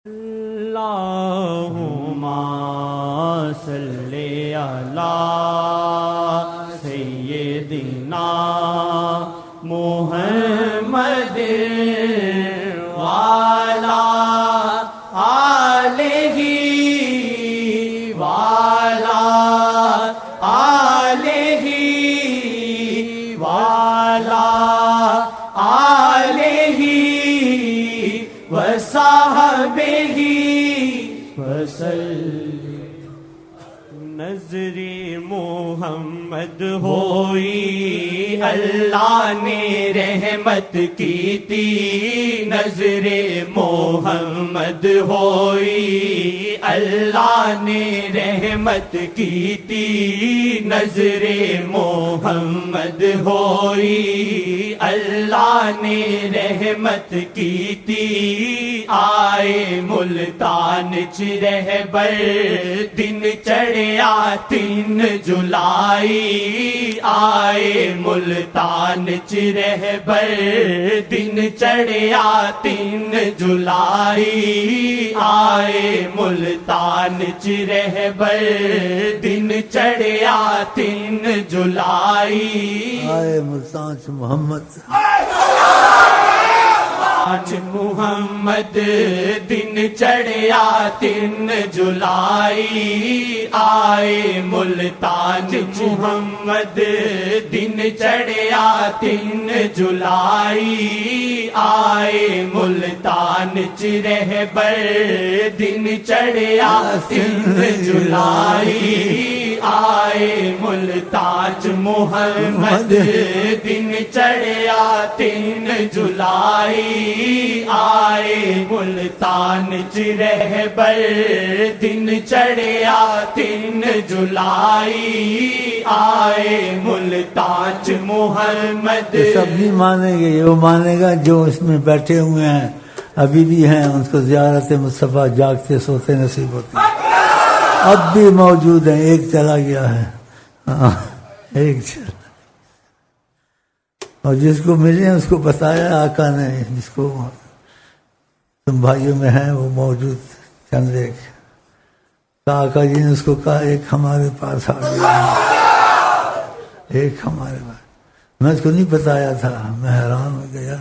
اللہم صلی علی سیدنا محمد وعلی آلہ وعلی آلہ وعلی آلہ وصحبہ نظر محمد ہوئی اللہ نے رحمت کی تھی، نظر محمد ہوئی اللہ نے رحمت کی تھی، نظر محمد ہوئی اللہ نے رحمت کی تھی، آئے ملتان چ رہبر دن چڑھیا 3 جولائی، آئے ملتان چ رہبر دن چڑھیا 3 جولائی، آئے ملتان چ رہبر دن چڑھیا 3 جولائی، آئے ملتان چ محمد آج محمد دن چڑھیا 3 جولائی، آئے ملتان محمد دن چڑھیا 3 جولائی، آئے ملتان چ رہبر دن چڑھیا 3 جولائی، آئے ملتان محمد دن چڑھیا 3 جولائی، آئے ملتان چ رہبر دن چڑھیا 3 جولائی، آئے ملتان چ محمد۔ سب نہیں مانیں گے، وہ مانے گا جو اس میں بیٹھے ہوئے ہیں ابھی بھی ہیں، ان کو زیارت مصطفیٰ جاگتے سوتے نصیب ہوتے ہیں، اب بھی موجود ہیں، ایک چلا گیا ہے، ایک چلا، اور جس کو ملے اس کو بتایا آقا نے، جس کو تم بھائیوں میں ہیں وہ موجود چند ایک، کہا آقا جی نے اس کو کہا ایک ہمارے پاس آ گیا، ایک ہمارے پاس، میں اس کو نہیں بتایا تھا، میں حیران ہو گیا،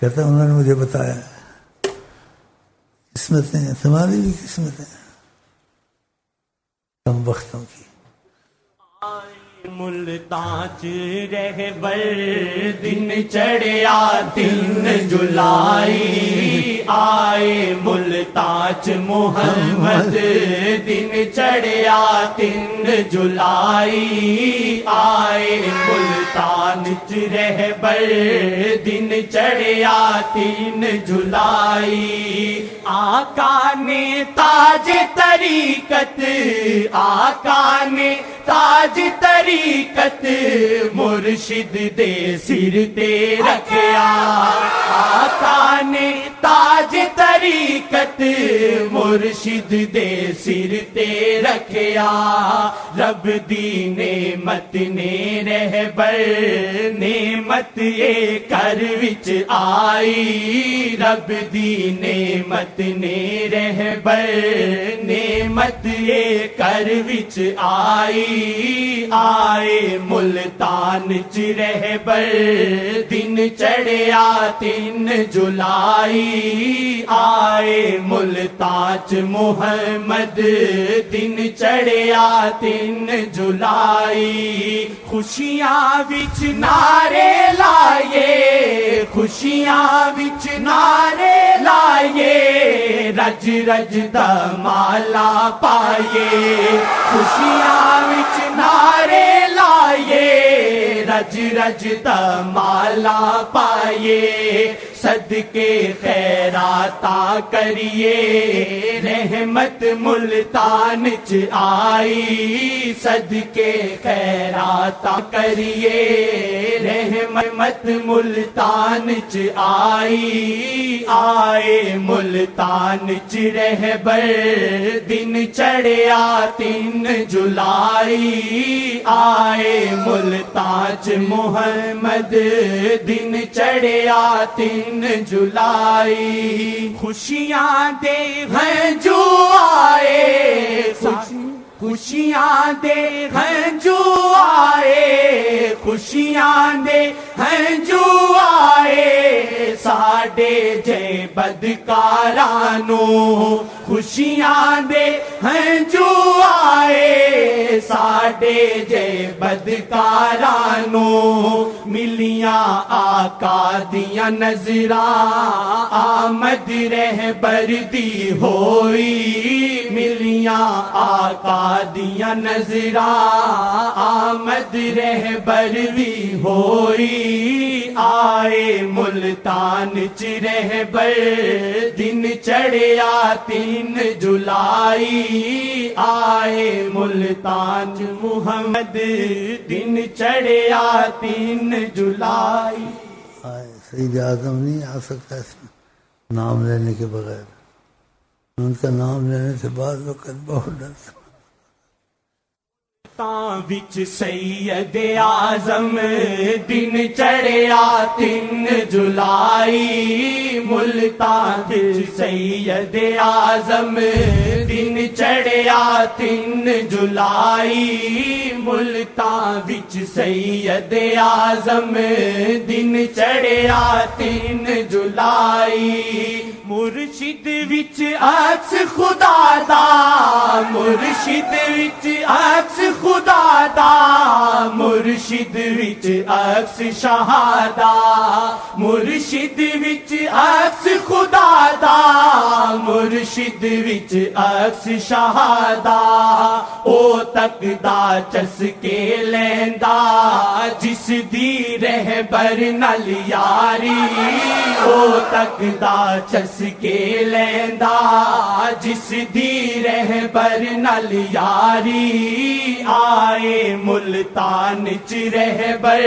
کہتا انہوں نے مجھے بتایا، قسمتیں تمہاری بھی قسمتیں کم وقتوں کی۔ ملتان چ رہبر دن چڑھیا 3 جولائی، آئے ملتان چ محمد دن چڑھیا 3 جولائی، آئے ملتان چ رہبر دن چڑھیا 3 جولائی، آقا نے تاج طریقت، آقا نے تاج طریقت مرشد دے سر تے رکھیا، آقا نے تاج طریقت مرشد دے سر تے رکھیا، رب دی نعمت نے رہبر نعمت یہ کر وچ آئی، رب دی نعمت نے رہبر نعمت یہ کر وچ آئی، آئے ملتان چ رہبر دن چڑھیا 3 جولائی، آئے ملتان چ محمد دن چڑھیا 3 جولائی، خوشیاں وچ نعرے لائے، خوشیاں وچ نعرے لائے، رج رج دا مالا پائے، خوشیاں وچ نعرے لائے، رج رج دا مالا پائے، صدقے خیراتا کریے رحمت ملتان چ آئی، صدقے خیراتا کریے رحمت ملتان چ آئی، آئے ملتان چ رہبر دن چڑھیا 3 جولائی، آئے ملتان چ محمد دن چڑھیا 3 جولائی خوشیاں دے ہیں جو آئے خوشیاں دے ہیں جو آئے خوشیاں دے ہیں جو آئے ساڈے جے بدکارانو خوشیاں دے ہیں جو آئے ساڈے جے بدکارانو ملیاں آقا دیاں نظراں آمد رہبر دی ہوئی ملیاں آقا دیاں نظراں آمد رہبر دی ہوئی آئے ملتان چ رہبر دن چڑھیا 3 جولائی آئے ملتان چ محمد دن چڑھیا 3 جولائی سید اعظم نہیں آ سکتا اس میں نام لینے کے بغیر ان کا نام لینے سے بعض وقت بہت ڈرتا وچ سید اعظم دن چڑھیا 3 جولائی ملتان وچ سید اعظم دن چڑھیا 3 جولائی ملتان وچ سید اعظم دن چڑھیا 3 جولائی مرشد وچ عکس خدا دا مرشد وچ عکس خدا دا مرشد وچ عکس شہادہ مرشد وچ عکس خدا دا مرشد وچ عکس شہادہ او تکدا چسکے لیندا جس دی رہبر نال یاری او تکدا چسکے لیندا جس دی رہبر نال یاری آئے ملتان چ رہبر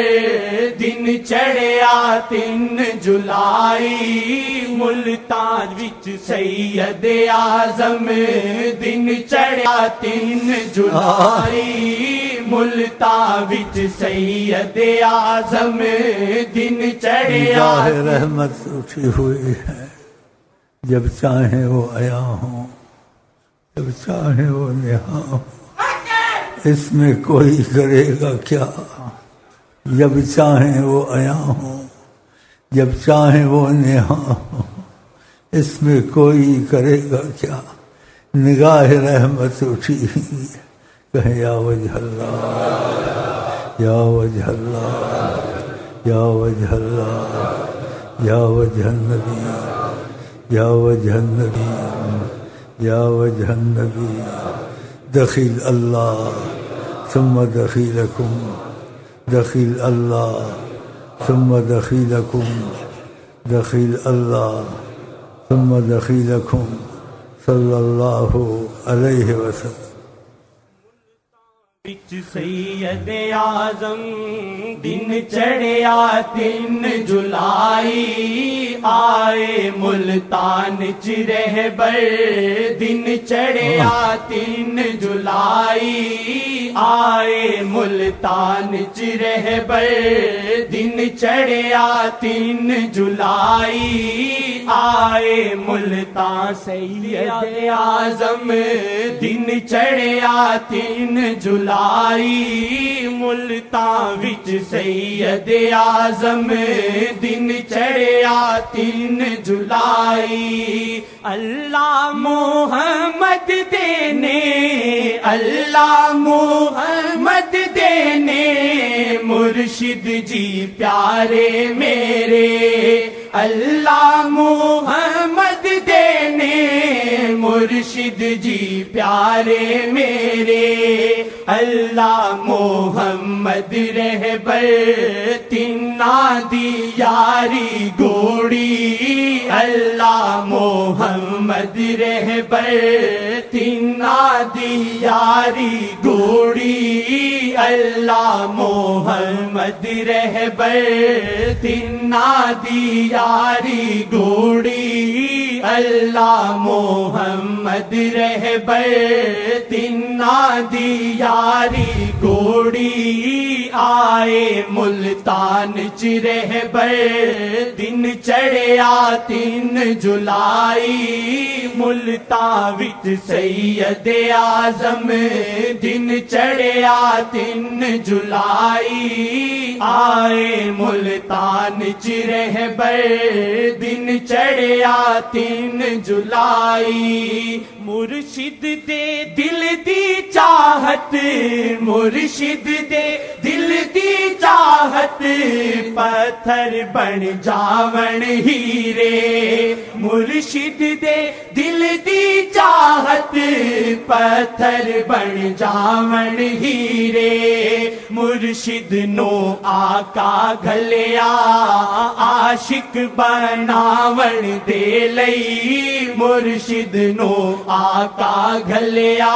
دن چڑھیا 3 جولائی ملتان وچ سید اعظم دن چڑھیا 3 جولائی ملتان وچ سید اعظم دن چڑھیا رحمت اٹھی ہوئی ہے جب چاہیں وہ عیا ہوں جب چاہیں وہ نہاں ہوں اس میں کوئی کرے گا کیا جب چاہیں وہ عیا ہوں جب چاہیں وہ نہاں ہوں اس میں کوئی کرے گا کیا نگاہ رحمت اٹھی ہوئی ہے کہیں یا وجہ اللہ یا وجہ اللہ یا وجہ اللہ یا وجہ النبی یا وجہ النبی یا وجہ النبی دخیل اللہ ثم دخیلکم دخیل اللہ ثم دخیلکم دخیل اللہ ثم دخیلکم صلی اللہ علیہ وسلم وچ سید اعظم دن چڑھیا 3 جولائی آئے ملتان چ رہبر دن چڑھیا 3 جولائی آئے ملتان چ رہبر دن چڑھیا 3 جولائی آئے ملتان سید اعظم دن چڑھیا 3 جولائی ملتان وچ سید اعظم دن چڑھیا 3 جولائی اللہ محمد دینے اللہ محمد دینے مرشد جی پیارے میرے اللہ محمد دینے مرشد جی پیارے میرے اللہ محمد رہبر تینا دی یاری گوڑی اللہ محمد رہبر تینا دی یاری گوڑی اللہ محمد رہبر تینا دی یاری گوڑی اللہ محمد رہبر تینا دی یاری گوڑی آئے ملتان چ رہبر دن چڑھیا 3 جولائی ملتان وچ سید اعظم دن چڑھیا 3 جولائی آئے ملتان چ رہبر دن چڑھیا 3 جولائی مرشد دے دل دی چاہت مرشد دے دل دی چاہت پتھر بن جاون ہیرے مرشد دے دل دی چاہت پتھر بن جاون ہیرے مرشد نو آقا گھلیا عاشق بناون دے لئی مرشد نو آقا گھلیا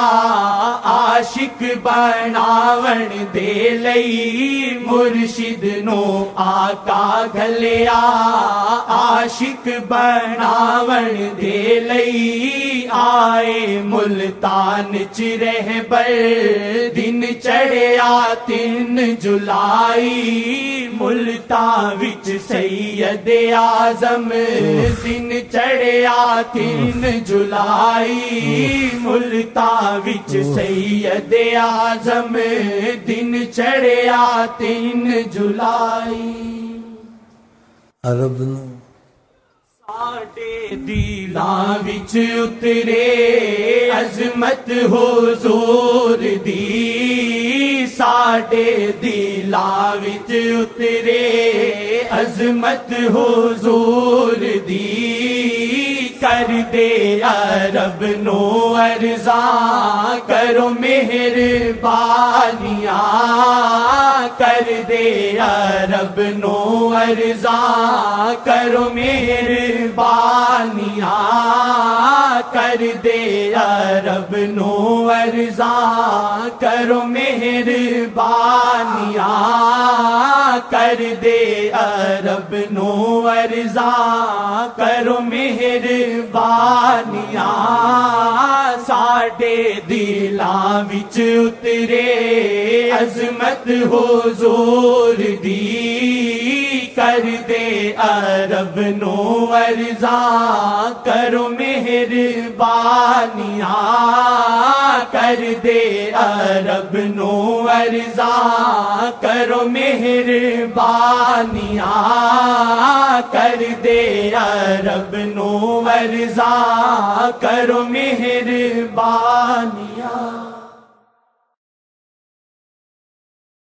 عاشق بناون دے لئی مرشد نو آقا گھلیا عاشق بناون دے لئی آئے ملتان چ رہبر دن چڑھیا 3 جولائی ملتان وچ سید اعظم دن چڑھیا 3 جولائی ملتان وچ سید اعظم دن چڑھیا 3 جولائی عرب نو ساڈے دلاں وچ اترے عظمت حضور دی ساڈے دلاں وچ اترے عظمت حضور دی کر دے عرب نو ارزاں کرو مہربانیاں کر دے عرب نو ارزاں کرو مہربانیاں کر دے عرب نو ارزاں کرو مہربانیاں کر دے عرب نو ارزاں کرو مہربانیاں ساڈے دلاں وچ اترے عظمت حضور دی کر دے عرب نو ارزاں کرو مہربانیاں کر دے عرب نو ارزاں کرو مہربانیاں کر دے عرب نو ارزاں کرو مہربانیاں